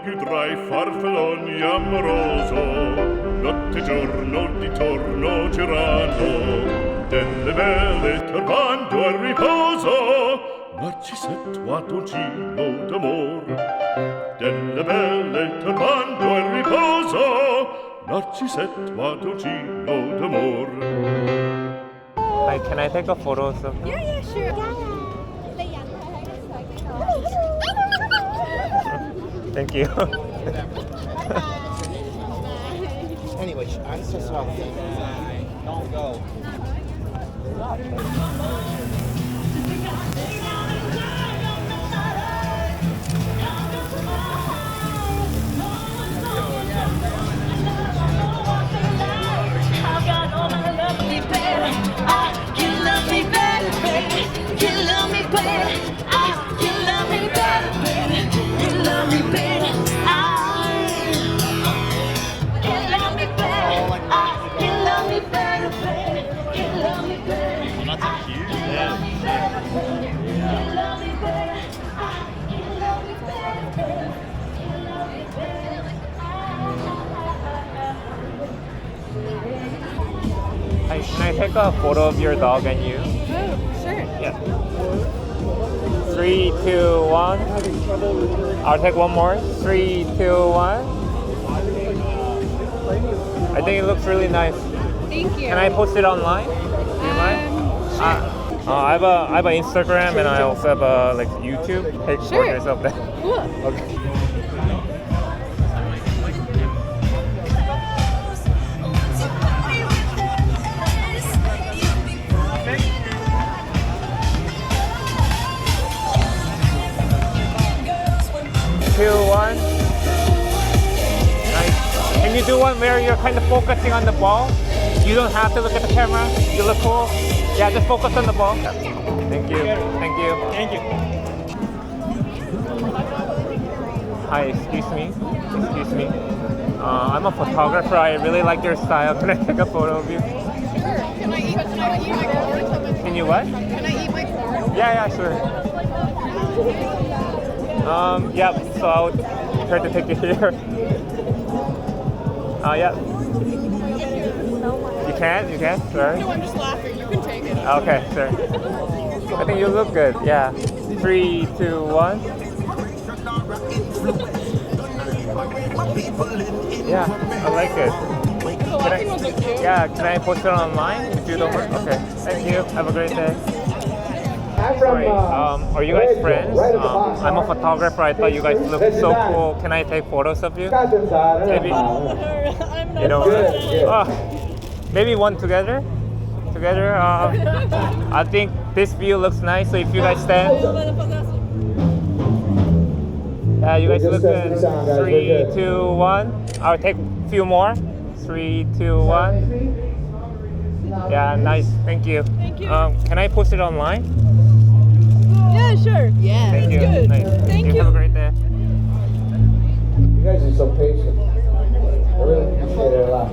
più tra i farfalloni amoroso, notte e giorno di torno girano, delle belle turbando al riposo, Narcisetto a dolcino d'amor, delle belle turbando al riposo, Narcisetto a dolcino d'amor. Like, can I take a photo of them? Yeah, sure. Thank you. Anyway, I'm so sorry. Don't go. 'Can I take a photo of your dog and you? Oh, sure. Yeah. 3, 2, 1. I'll take one more. 3, 2, 1. I think it looks really nice. Thank you. Can I post it online? Do you mind? Sure. I have an Instagram and I also have a like YouTube. Take Sure. photos of that. Cool. Okay. Two, one. Nice. Can you do one where you're kind of focusing on the ball? You don't have to look at the camera. You look cool. Yeah, just focus on the ball. Thank you. Thank you. Thank you. Hi, excuse me. Excuse me. I'm a photographer. I really like your style. Can I take a photo of you? Sure. Can I eat my corn? Can you what? Can I eat my corn? Yeah, sure. Yeah, so I'll try to take it here. Yeah. You can, sure. No, I'm just laughing. You can take it. Okay, sure. I think you look good, yeah. 3, 2, 1. Yeah, I like it. The laughing ones look cute. Yeah, can I post it online? If you don't mind? Okay, thank you. Have a great day. Sorry, are you guys friends? I'm a photographer. I thought you guys look so cool. Can I take photos of you? Maybe. You know what? Maybe one together. Together. I think this view looks nice. So if you guys stand. Yeah, you guys look good. 3, 2, 1. I'll take a few more. 3, 2, 1. Yeah, nice. Thank you. Thank you. Can I post it online? Yeah, sure. Yeah, Thank you. good. Nice. Thank you. Have a great day. You guys are so patient. I really appreciate it a lot.